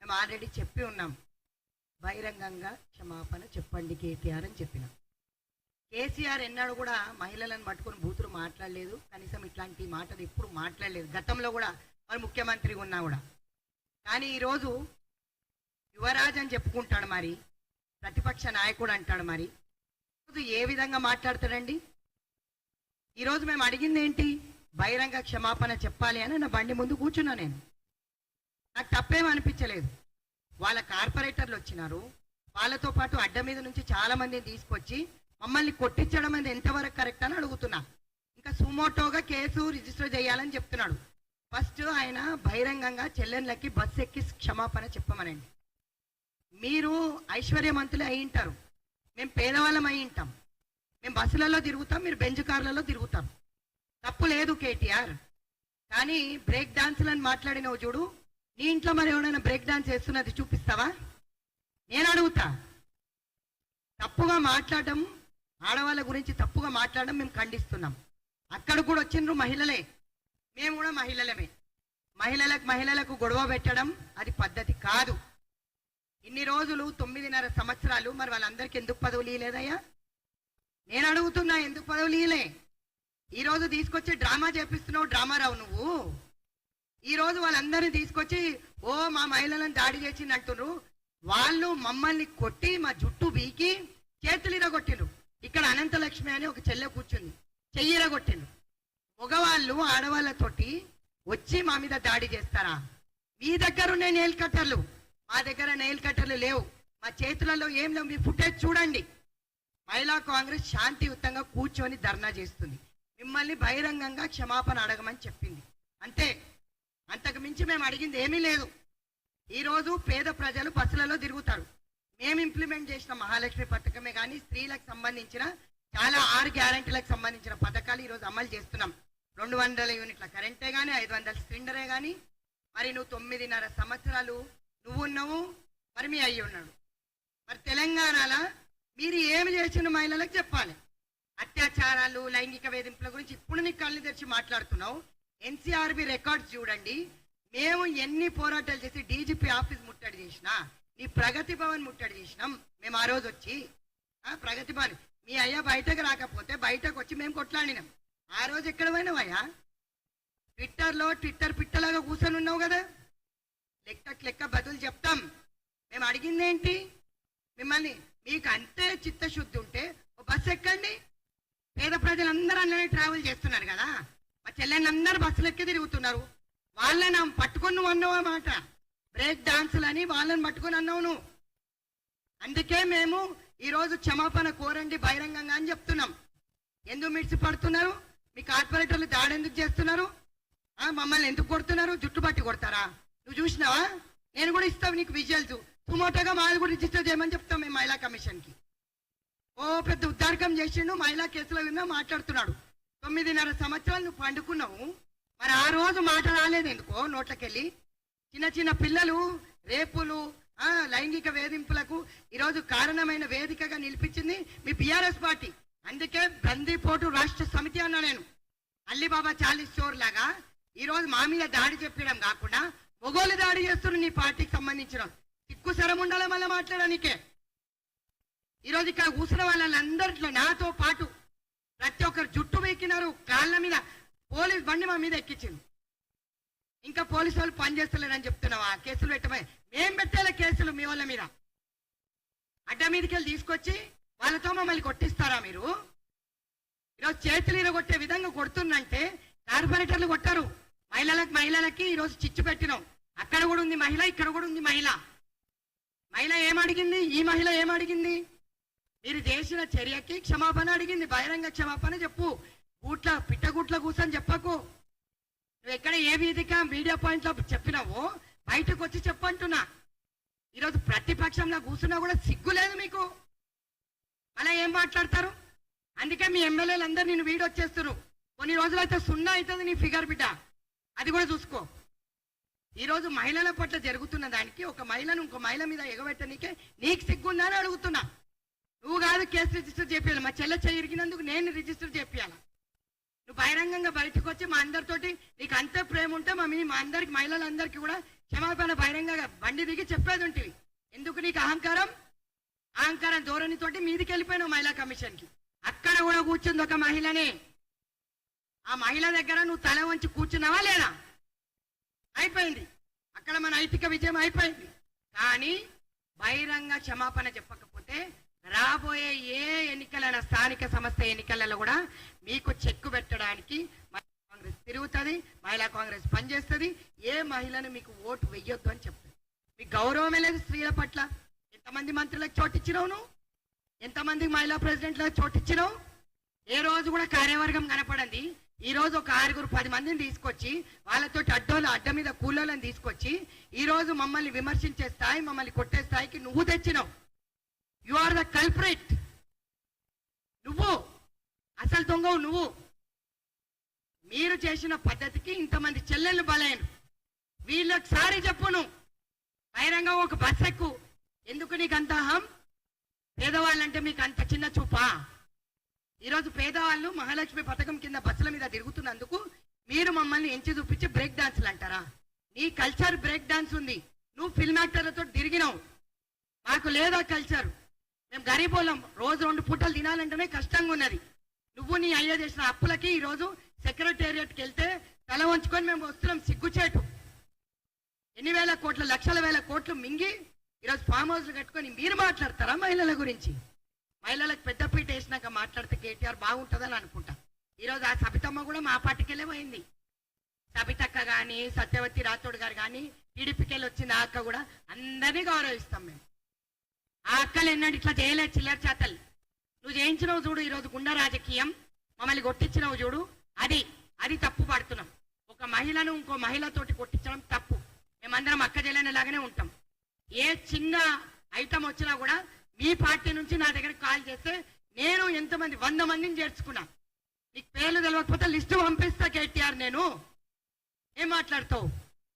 మేము ఆల్రెడీ చెప్పి ఉన్నాం, బహిరంగంగా క్షమాపణ చెప్పండి కేటీఆర్ అని చెప్పినాం. కేసీఆర్ ఎన్నాడు కూడా మహిళలను పట్టుకొని బూతులు మాట్లాడలేదు, కనీసం ఇట్లాంటి మాటలు ఎప్పుడు మాట్లాడలేదు, గతంలో కూడా మరి ముఖ్యమంత్రి ఉన్నా కూడా. కానీ ఈరోజు యువరాజ్ అని చెప్పుకుంటాడు, మరి ప్రతిపక్ష నాయకుడు అంటాడు, మరి ఏ విధంగా మాట్లాడతాడండి? ఈరోజు మేము అడిగింది ఏంటి? బహిరంగ క్షమాపణ చెప్పాలి అని నా బండి ముందు కూర్చున్నా. నేను నాకు తప్పేం అనిపించలేదు. వాళ్ళ కార్పొరేటర్లు వచ్చినారు, వాళ్ళతో పాటు అడ్డ మీద నుంచి చాలా మందిని తీసుకొచ్చి మమ్మల్ని కొట్టించడం అనేది ఎంతవరకు కరెక్ట్ అని అడుగుతున్నా. ఇంకా సుమోటోగా కేసు రిజిస్టర్ చేయాలని చెప్తున్నాడు. ఫస్ట్ ఆయన బహిరంగంగా చెల్లెళ్ళకి బస్సు ఎక్కి క్షమాపణ చెప్పమనండి. మీరు ఐశ్వర్యవంతులే అయి ఉంటారు, మేము పేదవాళ్ళం అయి ఉంటాం, మేము బస్సులలో తిరుగుతాం, మీరు బెంచ్ కార్లలో తిరుగుతాం, తప్పు లేదు కేటీఆర్. కానీ బ్రేక్ డాన్సులని మాట్లాడినవు చూడు, నీ ఇంట్లో మరి ఎవరైనా బ్రేక్ డాన్స్ వేస్తున్నది చూపిస్తావా? నేను అడుగుతా. తప్పుగా మాట్లాడడం, ఆడవాళ్ళ గురించి తప్పుగా మాట్లాడడం మేము ఖండిస్తున్నాం. అక్కడ కూడా వచ్చిండ్రు మహిళలే, మేము కూడా మహిళలమే. మహిళలకు గొడవ పెట్టడం అది పద్ధతి కాదు. ఇన్ని రోజులు 9.5 సంవత్సరాలు మరి వాళ్ళందరికీ ఎందుకు పదవులు ఇవ్వలేదయ్యా? నేను అడుగుతున్నా, ఎందుకు పదవులు ఇవ్వలే? ఈరోజు తీసుకొచ్చి డ్రామా చేపిస్తున్నావు, డ్రామా రావు నువ్వు. ఈరోజు వాళ్ళందరినీ తీసుకొచ్చి మా మహిళలను దాడి చేసింది అంటున్నారు. వాళ్ళు మమ్మల్ని కొట్టి మా జుట్టు బీకి చేతులు ఇరగొట్టిండ్రు. ఇక్కడ అనంతలక్ష్మి అని ఒక చెల్లె కూర్చుంది, చెయ్యి ఇరగొట్టిండ్రు. మగవాళ్ళు ఆడవాళ్ళతోటి వచ్చి మా మీద దాడి చేస్తారా? మీ దగ్గర ఉన్న నెయిల్ కట్టర్లు, మా దగ్గర నెయిల్ కట్టర్లు లేవు, మా చేతులలో ఏం లేవు. మీ ఫుటేజ్ చూడండి. మహిళా కాంగ్రెస్ శాంతియుతంగా కూర్చొని ధర్నా చేస్తుంది, మిమ్మల్ని బహిరంగంగా క్షమాపణ అడగమని చెప్పింది, అంతే. అంతకు మించి మేము అడిగింది ఏమీ లేదు. ఈరోజు పేద ప్రజలు బస్సులలో తిరుగుతారు. మేము ఇంప్లిమెంట్ చేసిన మహాలక్ష్మి పథకమే కానీ స్త్రీలకు సంబంధించిన చాలా 6 గ్యారంటీలకు సంబంధించిన పథకాలు ఈరోజు అమలు చేస్తున్నాం. 200 యూనిట్ల కరెంటే కానీ, 500 సిలిండరే కానీ. మరి నువ్వు 9.5 సంవత్సరాలు నువ్వున్నావు, మరి మీ అయ్యి ఉన్నాడు. మరి తెలంగాణలో మీరు ఏమి చేసిన మహిళలకు చెప్పాలి. అత్యాచారాలు, లైంగిక వేధింపుల గురించి ఇప్పుడు నీకు కళ్ళు తెరిచి మాట్లాడుతున్నావు. ఎన్సీఆర్బీ రికార్డ్స్ చూడండి. మేము ఎన్ని పోరాటాలు చేసి డీజీపీ ఆఫీస్ ముట్టడి చేసినా, నీ ప్రగతి భవన్ ముట్టడి చేసినాం మేము. ఆ రోజు వచ్చి ప్రగతి భవన్ మీ అయ్యా బయటకు రాకపోతే బయటకు వచ్చి మేము కొట్లాడినాం. ఆ రోజు ఎక్కడ పోయినావయ్యా? ట్విట్టర్ పిట్టలాగా కూర్చొని ఉన్నావు కదా. లెక్క బదులు చెప్తాం. మేము అడిగింది ఏంటి? మిమ్మల్ని మీకు అంతే చిత్తశుద్ధి ఉంటే బస్సు ఎక్కండి. పేద ప్రజలందరూ అన్నీ ట్రావెల్ చేస్తున్నారు కదా, మా చెల్లెని అందరూ బస్సులు ఎక్కి తిరుగుతున్నారు. వాళ్ళని పట్టుకొని నువ్వు అన్నావు మాట, బ్రేక్ డాన్సులని వాళ్ళని పట్టుకొని అన్నావు నువ్వు. అందుకే మేము ఈరోజు క్షమాపణ కోరండి బహిరంగంగా అని చెప్తున్నాం. ఎందుకు మిడిసి పడుతున్నారు? మీ కార్పొరేటర్లు దాడి ఎందుకు చేస్తున్నారు? మమ్మల్ని ఎందుకు కొడుతున్నారు? జుట్టు పట్టి కొడతారా? నువ్వు చూసినావా? నేను కూడా ఇస్తావు నీకు విజువల్స్. సుమోటోగా మాది కూడా రిజిస్టర్ చేయమని చెప్తాం మేము మహిళా కమిషన్కి. పెద్ద ఉద్దారకం చేసిండు, మహిళా కేసుల మీద మాట్లాడుతున్నాడు. 9.5 సంవత్సరాలు నువ్వు పండుకున్నావు, మరి ఆ రోజు మాట రాలేదు ఎందుకో నోట్లకెళ్ళి? చిన్న పిల్లలు రేపులు, లైంగిక వేధింపులకు ఈరోజు కారణమైన వేదికగా నిలిపించింది మీ బీఆర్ఎస్ పార్టీ. అందుకే బందీపోటు రాష్ట్ర సమితి అన్నా నేను. అల్లిబాబా 40 స్టోర్ లాగా ఈరోజు మా మీద దాడి చెప్పడం కాకుండా మొగోళ్ళు దాడి చేస్తున్నారు నీ పార్టీకి సంబంధించిన. సిక్కు శరం ఉండాలి మళ్ళీ మాట్లాడడానికే. ఈరోజు ఇక్కడ కూర్చున్న వాళ్ళందరిలో నాతో పాటు ప్రతి ఒక్కరు జుట్టు వెక్కినారు, కాళ్ళ మీద పోలీస్ బండి మా మీద ఎక్కించింది. ఇంకా పోలీసు వాళ్ళు పనిచేస్తలేరని చెప్తున్నావా? కేసులు పెట్టమని మేం పెట్టాలి కేసులు మీ వాళ్ళ మీద. అడ్డ మీదకి వెళ్ళి తీసుకొచ్చి వాళ్ళతో మమ్మల్ని కొట్టిస్తారా మీరు? ఈరోజు చేతులు ఇరగొట్టే విధంగా కొడుతుందంటే కార్పొరేటర్లు కొట్టారు. మహిళలకి ఈరోజు చిచ్చు పెట్టినాం. అక్కడ కూడా ఉంది మహిళ, ఇక్కడ కూడా ఉంది మహిళ. మహిళ ఏమడిగింది? ఈ మహిళ ఏమడిగింది? మీరు చేసిన చర్యకి క్షమాపణ అడిగింది. బహిరంగ క్షమాపణ చెప్పు. పిట్టగుట్ల కూర్చొని చెప్పకు. నువ్వు ఎక్కడ ఏ వేదిక మీడియా పాయింట్ లో చెప్పినావో బయటకు వచ్చి చెప్పంటున్నా. ఈరోజు ప్రతిపక్షంలో కూర్చున్నా కూడా సిగ్గు లేదు మీకు. అలా ఏం మాట్లాడతారు? అందుకే మీ ఎమ్మెల్యేలు అందరూ నేను వీడొచ్చేస్తున్నారు. కొన్ని రోజులైతే 0 అవుతుంది నీ ఫిగర్ బిడ్డ, అది కూడా చూసుకో. ఈరోజు మహిళల పట్ల జరుగుతున్న దానికి ఒక మహిళను ఇంకో మహిళ మీద ఎగబెట్టనికే నీకు సిగ్గుందా అని అడుగుతున్నా. నువ్వు కాదు కేసు రిజిస్టర్ చేయాలి, మా చెల్లె చెయ్యిరిగినందుకు నేను రిజిస్టర్ చేయాలి. నువ్వు బహిరంగంగా బయటకు వచ్చి మా అందరితోటి నీకు అంతే ప్రేమ ఉంటే మా అందరికి మహిళలందరికీ కూడా క్షమాపణ బహిరంగంగా బండి దిగి చెప్పేది ఉంటుంది. ఎందుకు నీకు అహంకారం? అహంకారం ధోరణితోటి మీదికి వెళ్ళిపోయినావు మహిళా కమిషన్కి. అక్కడ కూడా కూర్చుంది ఒక మహిళనే. ఆ మహిళ దగ్గర నువ్వు తల వంచి కూర్చున్నావా లేదా? అయిపోయింది, అక్కడ మన నైతిక విజయం అయిపోయింది. కానీ బహిరంగ క్షమాపణ చెప్పకపోతే రాబోయే ఏ ఎన్నికలైన స్థానిక సంస్థ ఎన్నికలలో కూడా మీకు చెక్కు పెట్టడానికి మహిళా కాంగ్రెస్ తిరుగుతుంది, మహిళా కాంగ్రెస్ పనిచేస్తుంది. ఏ మహిళను మీకు ఓటు వెయ్యొద్దు అని చెప్తుంది. మీకు గౌరవమే లేదు స్త్రీల పట్ల. ఎంతమంది మంత్రులకు చోటిచ్చినావు నువ్వు? ఎంతమంది మహిళా ప్రెసిడెంట్లకు చోటిచ్చినావు? ఏ రోజు కూడా కార్యవర్గం కనపడింది. ఈ రోజు ఒక 6-10 మందిని తీసుకొచ్చి వాళ్ళతో అడ్డ మీద కూలోళ్ళని తీసుకొచ్చి ఈ రోజు మమ్మల్ని విమర్శించే స్థాయి, మమ్మల్ని కొట్టే స్థాయికి నువ్వు తెచ్చినావు. You are the culprit. నువ్వు అసలు దొంగవు నువ్వు. మీరు చేసిన పద్ధతికి ఇంతమంది చెల్లెళ్ళు బలైన వీళ్ళకి సారి చెప్పు. నువ్వు బహిరంగ ఒక బస్ ఎక్కు. ఎందుకు నీకు అంత అహం? పేదవాళ్ళంటే మీకు అంత చిన్న చూపా? ఈరోజు పేదవాళ్ళు మహాలక్ష్మి పథకం కింద బస్సుల మీద తిరుగుతున్నందుకు మీరు మమ్మల్ని ఎంచి చూపించి బ్రేక్ డాన్స్లు అంటారా? నీ కల్చర్ బ్రేక్ డాన్స్ ఉంది. నువ్వు ఫిల్మ్ యాక్టర్లతో తిరిగినావు. మాకు లేదా కల్చర్. మేము గరీబోళ్ళం. రోజు 2 పూటలు తినాలంటేనే కష్టంగా ఉన్నది. నువ్వు నీ అయ్య చేసిన అప్పులకి ఈరోజు సెక్రటేరియట్కి వెళ్తే తల వంచుకొని మేము వస్తున్నాం. సిగ్గుచేటు. ఎన్ని వేల కోట్లు, లక్షల వేల కోట్లు మింగి ఈరోజు ఫామ్ హౌస్లు కట్టుకొని మీరు మాట్లాడతారా మహిళల గురించి? మహిళలకు పెద్దపీట వేసినాక మాట్లాడితే కేటీఆర్ బాగుంటుందని అనుకుంటా. ఈరోజు ఆ సబితమ్మ కూడా మా పార్టీకెళ్ళే పోయింది. సబితక్క కానీ, సత్యవతి రాథోడ్ గారు కానీ టీడీపీకెళ్ళి వచ్చింది. ఆ అక్క కూడా అందరినీ గౌరవిస్తాం మేము. ఆ అక్కలు ఎన్నడూ ఇట్లా చేయలేదు చిల్లర చేతలు. నువ్వు చేయించినవు చూడు ఈరోజు గుండా రాజకీయం, మమ్మల్ని కొట్టించినవు చూడు, అది తప్పు పడుతున్నాం. ఒక మహిళను ఇంకో మహిళతోటి కొట్టించడం తప్పు. మేమందరం అక్క చెల్లెనిలాగానే ఉంటాం. ఏ చిన్న ఐటమ్ వచ్చినా కూడా మీ పార్టీ నుంచి నా దగ్గర కాల్ చేస్తే నేను ఎంతమంది 100 మందిని చేర్చుకున్నా. నీకు పేర్లు తెలియకపోతే లిస్టు పంపిస్తా కేటీఆర్. నేను ఏం మాట్లాడతావు?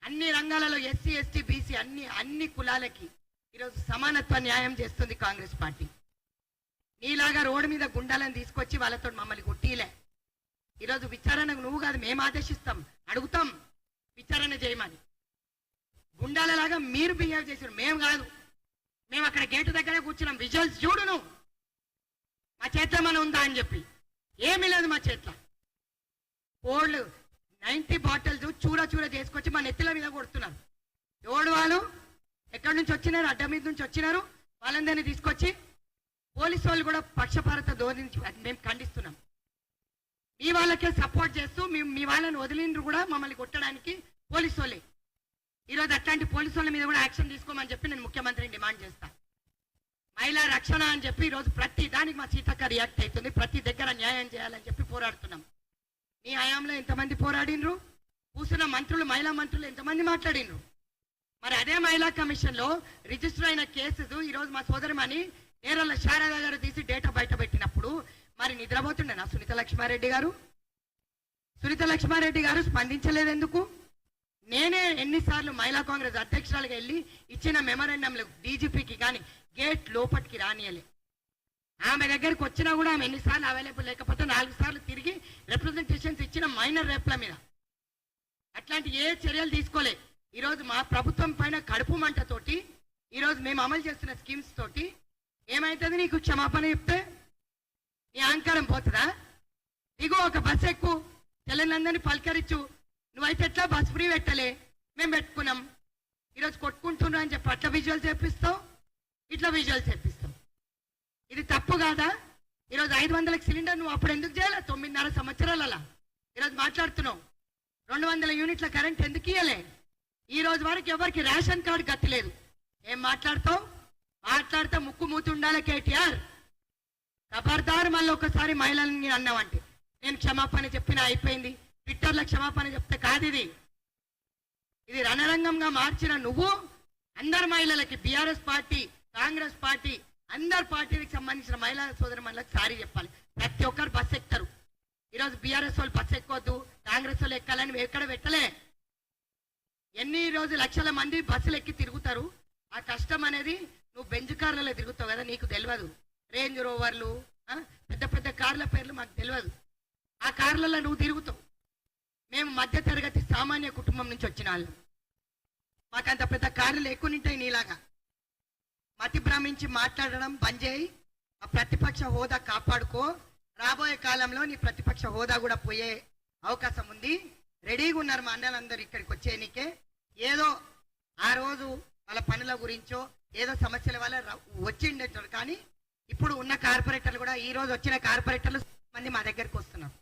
అన్ని రంగాలలో ఎస్సీ, ఎస్టీ, బీసీ అన్ని కులాలకి ఈరోజు సమానత్వ న్యాయం చేస్తుంది కాంగ్రెస్ పార్టీ. నీలాగా రోడ్డు మీద గుండాలను తీసుకొచ్చి వాళ్ళతో మమ్మల్ని కొట్టిలే. ఈరోజు విచారణకు నువ్వు కాదు, మేము ఆదేశిస్తాం, అడుగుతాం విచారణ చేయమని. గుండాలలాగా మీరు బిహేవ్ చేశారు, మేము కాదు. మేము అక్కడ గేటు దగ్గరే కూర్చున్నాం. విజువల్స్ చూడు నువ్వు. మా చేతిలో మన ఉందా అని చెప్పి ఏమీ లేదు మా చేతిలో. కోల్డ్ 90 బాటిల్స్ చూర చేసుకొచ్చి మా నెత్తిల మీద కొడుతున్నారు. ఎవడు వాళ్ళు? ఎక్కడి నుంచి వచ్చినారు? అడ్డ మీద నుంచి వచ్చినారు. వాళ్ళందరినీ తీసుకొచ్చి పోలీసు వాళ్ళు కూడా పక్షపాత ధోరణి మేము ఖండిస్తున్నాం. మీ వాళ్ళకే సపోర్ట్ చేస్తూ మీ వాళ్ళని వదిలిండ్రు కూడా మమ్మల్ని కొట్టడానికి పోలీసు వాళ్ళే. ఈరోజు అట్లాంటి పోలీసు వాళ్ళ మీద కూడా యాక్షన్ తీసుకోమని చెప్పి నేను ముఖ్యమంత్రిని డిమాండ్ చేస్తాను. మహిళా రక్షణ అని చెప్పి ఈరోజు ప్రతి దానికి మా సీతక్క రియాక్ట్ అవుతుంది. ప్రతి దగ్గర న్యాయం చేయాలని చెప్పి పోరాడుతున్నాం. మీ హయాంలో ఎంతమంది పోరాడినరు? కూర్చున్న మంత్రులు, మహిళా మంత్రులు ఎంతమంది మాట్లాడినరు? మరి అదే మహిళా కమిషన్లో రిజిస్టర్ అయిన కేసెస్ ఈరోజు మా సోదరిమణి నేరల శారద గారు తీసి డేటా బయట పెట్టినప్పుడు మరి నిద్రపోతుండేనా సునీత లక్ష్మారెడ్డి గారు? సునీత లక్ష్మారెడ్డి గారు స్పందించలేదు ఎందుకు? నేనే ఎన్నిసార్లు మహిళా కాంగ్రెస్ అధ్యక్షురాలుగా వెళ్ళి ఇచ్చిన మెమరాండంలో డీజీపీకి కానీ గేట్ లోపలికి రానియలే. ఆమె దగ్గరికి వచ్చినా కూడా ఆమె ఎన్నిసార్లు అవైలబుల్ లేకపోతే 4 సార్లు తిరిగి రిప్రజెంటేషన్స్ ఇచ్చిన మైనర్ రేప్ల మీద. అట్లాంటి ఏ చర్యలు తీసుకోలే. ఈరోజు మా ప్రభుత్వం పైన కడుపు మంటతోటి ఈరోజు మేము అమలు చేస్తున్న స్కీమ్స్ తోటి ఏమైతుంది? నీకు క్షమాపణ చెప్తే నీ అహంకారం పోతుందా? దిగు, ఒక బస్ ఎక్కు, తెలంగాణని పలకరించు. నువ్వైతే ఎట్లా బస్ ఫ్రీ పెట్టలే, మేము పెట్టుకున్నాం. ఈరోజు కొట్టుకుంటున్నా అని చెప్పి అట్లా విజువల్స్ చేపిస్తావు, ఇట్లా విజువల్స్ చేపిస్తాం. ఇది తప్పు కాదా? ఈరోజు 500కి సిలిండర్ నువ్వు అప్పుడు ఎందుకు చేయాలి? 9.5 సంవత్సరాల ఈరోజు మాట్లాడుతున్నావు. 200 యూనిట్ల కరెంట్ ఎందుకు ఇయ్యలే? ఈ రోజు వరకు ఎవరికి రేషన్ కార్డు గతిలేదు. ఏం మాట్లాడతావు? మాట్లాడితే ముక్కు మూతి ఉండాలి కేటీఆర్. ఖబర్దార్ మళ్ళీ ఒకసారి మహిళల్ని అన్నావంటే నేను క్షమాపణ చెప్పినా అయిపోయింది. ట్విట్టర్లో క్షమాపణ చెప్తే కాదు. ఇది రణరంగంగా మార్చిన నువ్వు అందరు మహిళలకి, బీఆర్ఎస్ పార్టీ, కాంగ్రెస్ పార్టీ, అందరు పార్టీలకు సంబంధించిన మహిళా సోదరులకు సారీ చెప్పాలి. ప్రతి ఒక్కరు బస్సు ఎక్కుతారు. ఈరోజు బీఆర్ఎస్ వాళ్ళు బస్సు ఎక్కొద్దు, కాంగ్రెస్ వాళ్ళు ఎక్కాలని ఎక్కడ పెట్టలే. ఎన్ని రోజు లక్షల మంది బస్సులు ఎక్కి తిరుగుతారు. ఆ కష్టం అనేది నువ్వు బెంజ్ కార్లలో తిరుగుతావు కదా, నీకు తెలియదు. రేంజ్ రోవర్లు, పెద్ద పెద్ద కార్ల పేర్లు మాకు తెలియదు. ఆ కార్లలో నువ్వు తిరుగుతావు. మేము మధ్య తరగతి సామాన్య కుటుంబం నుంచి వచ్చిన వాళ్ళు. మాకంత పెద్ద కార్లు లేకుండా ఉంటాయి నీలాగా. మతి భ్రమించి మాట్లాడడం బంద్ చేయి. ఆ ప్రతిపక్ష హోదా కాపాడుకో. రాబోయే కాలంలో నీ ప్రతిపక్ష హోదా కూడా పోయే అవకాశం ఉంది. రెడీగా ఉన్నారు మా అన్నలందరూ ఇక్కడికి వచ్చేనికే. ఏదో ఆ రోజు వాళ్ళ పనుల గురించో ఏదో సమస్యల వల్ల వచ్చిండేటారు. కానీ ఇప్పుడు ఉన్న కార్పొరేటర్లు కూడా, ఈ రోజు వచ్చిన కార్పొరేటర్లు మంది మా దగ్గరికి వస్తున్నారు.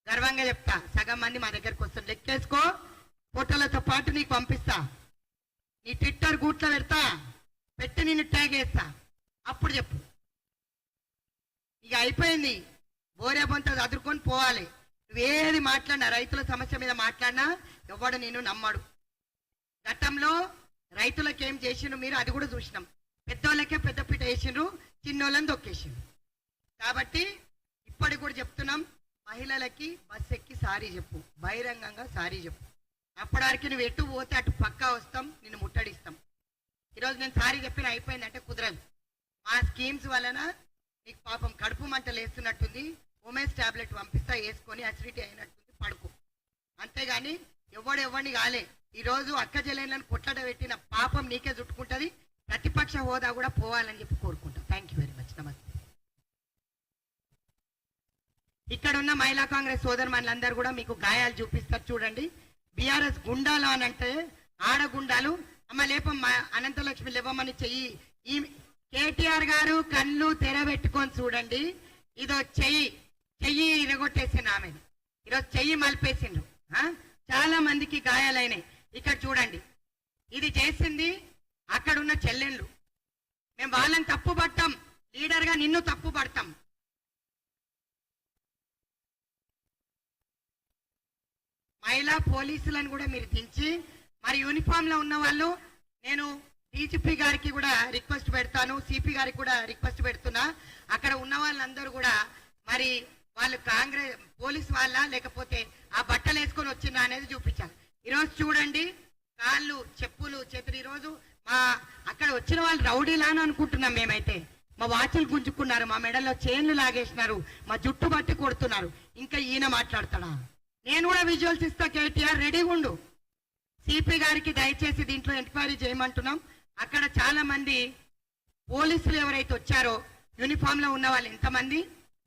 గర్వంగా చెప్తా, సగం మంది మా దగ్గరికి వస్తున్నారు. లెక్కేసుకో, ఫోటోలతో పాటు నీకు పంపిస్తా, నీ ట్విట్టర్ గూట్లో పెడతా, పెట్టి నిన్ను ట్యాగ్ చేస్తా. అప్పుడు చెప్పు. ఇక అయిపోయింది. బోరే బొంత చదువుకొని పోవాలి. నువ్వేది మాట్లాడినా, రైతుల సమస్య మీద మాట్లాడినా ఎవడు నేను నమ్మడు. గతంలో రైతులకు ఏం చేసిండ్రు మీరు అది కూడా చూసినాం. పెద్దోళ్ళకే పెద్దపీట వేసిండ్రు, చిన్నోళ్ళని దొక్కేసిండ్రు. కాబట్టి ఇప్పటికి కూడా చెప్తున్నాం, మహిళలకి బస్ ఎక్కి సారీ చెప్పు, బహిరంగంగా సారీ చెప్పు. అప్పటివరకు నువ్వు ఎటు పోతే అటు పక్కా వస్తాం, నిన్ను ముట్టడిస్తాం. ఈరోజు నేను సారీ చెప్పిన అయిపోయిందంటే కుదరదు. మా స్కీమ్స్ వలన నీకు పాపం కడుపు మంటలు వేస్తున్నట్టుంది, ఉమెన్స్ టాబ్లెట్ పంపిస్తా, వేసుకొని అసిడిటీ అయినట్టుంది, పడుకో. అంతేగాని ఎవడిని కాలే. ఈరోజు అక్క చెల్లెళ్ళని కొట్లాడ పెట్టిన పాపం నీకే చుట్టుకుంటుంది. ప్రతిపక్ష హోదా కూడా పోవాలని చెప్పి కోరుకుంటా. Thank you very much. నమస్తే. ఇక్కడ ఉన్న మహిళా కాంగ్రెస్ సోదరుమణులందరూ కూడా మీకు గాయాలు చూపిస్తారు చూడండి. బీఆర్ఎస్ గుండాలు అని అంటే ఆడగుండాలు. అమ్మ లేపమ్మ, అనంతలక్ష్మి లేవమ్మని చెయ్యి. ఈ కేటీఆర్ గారు కళ్ళు తెరబెట్టుకొని చూడండి. ఇదో చెయ్యి ఇరగొట్టేసిండు ఆమెను. ఈరోజు చెయ్యి మలిపేసిండ్రు. చాలా మందికి గాయాలైనాయి. ఇక్కడ చూడండి, ఇది చేసింది అక్కడున్న చెల్లెళ్ళు. మేము వాళ్ళని తప్పు పడతాం, లీడర్గా నిన్ను తప్పు పడతాం. మహిళా పోలీసులను కూడా మీరు దించి, మరి యూనిఫామ్ లో ఉన్న వాళ్ళు, నేను డీజీపీ గారికి కూడా రిక్వెస్ట్ పెడతాను, సిపి గారికి కూడా రిక్వెస్ట్ పెడుతున్నా. అక్కడ ఉన్న వాళ్ళందరూ కూడా మరి వాళ్ళు కాంగ్రెస్ పోలీస్ వాళ్ళ లేకపోతే ఆ బట్టలు వేసుకొని వచ్చిందా అనేది చూపించాలి. ఈరోజు చూడండి, కాళ్ళు చెప్పులు చేతులు. ఈరోజు మా అక్కడ వచ్చిన వాళ్ళు రౌడీలా అని అనుకుంటున్నాం మేమైతే. మా వాచులు గుంజుకున్నారు, మా మెడల్లో చైన్లు లాగేసినారు, మా జుట్టు బట్టి కొడుతున్నారు. ఇంకా ఈయన మాట్లాడతాడా? నేను కూడా విజువల్స్ ఇస్తా. కేటీఆర్ రెడీగా ఉండు. సిపి గారికి దయచేసి దీంట్లో ఎంక్వైరీ చేయమంటున్నాం. అక్కడ చాలా మంది పోలీసులు ఎవరైతే వచ్చారో యూనిఫామ్ లో ఉన్న వాళ్ళు ఎంతమంది,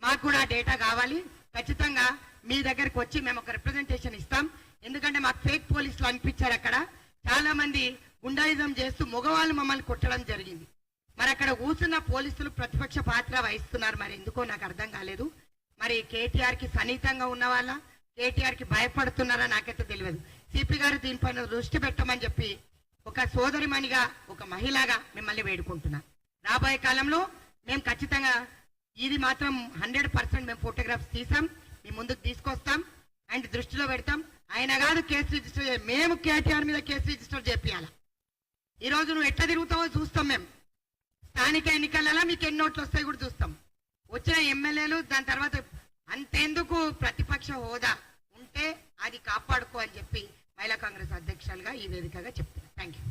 మాకు కూడా డేటా కావాలి. ఖచ్చితంగా మీ దగ్గరకు వచ్చి మేము ఒక రిప్రజెంటేషన్ ఇస్తాం. ఎందుకంటే మాకు ఫేక్ పోలీసులు అనిపించారు. అక్కడ చాలా మంది గుండాయిజం చేస్తూ మగవాళ్ళు మమ్మల్ని కొట్టడం జరిగింది. మరి అక్కడ కూర్చున్న పోలీసులు ప్రతిపక్ష పాత్ర వహిస్తున్నారు. మరి ఎందుకో నాకు అర్థం కాలేదు. మరి కేటీఆర్ కి సన్నిహితంగా ఉన్న వాళ్ళ, కేటీఆర్ కి భయపడుతున్నారా నాకైతే తెలియదు. సిపి గారు దీనిపైన దృష్టి పెట్టమని చెప్పి ఒక సోదరిమణిగా, ఒక మహిళగా మిమ్మల్ని వేడుకుంటున్నా. రాబోయే కాలంలో మేము ఖచ్చితంగా ఇది మాత్రం 100% మేము ఫోటోగ్రాఫ్స్ తీసాం, మీ ముందుకు తీసుకొస్తాం అండ్ దృష్టిలో పెడతాం. ఆయన కాదు కేసు రిజిస్టర్, మేము కేటీఆర్ మీద కేసు రిజిస్టర్ చేపియాల. ఈరోజు నువ్వు ఎట్లా తిరుగుతావో చూస్తాం. మేము స్థానిక ఎన్నికలలో మీకు ఎన్ని ఓట్లు వస్తాయి కూడా చూస్తాం. వచ్చిన ఎమ్మెల్యేలు దాని తర్వాత అంతెందుకు ప్రతిపక్ష హోదా ఉంటే అది కాపాడుకో అని చెప్పి మహిళా కాంగ్రెస్ అధ్యక్షులుగా ఈ వేదికగా చెప్తున్నా. Thank you.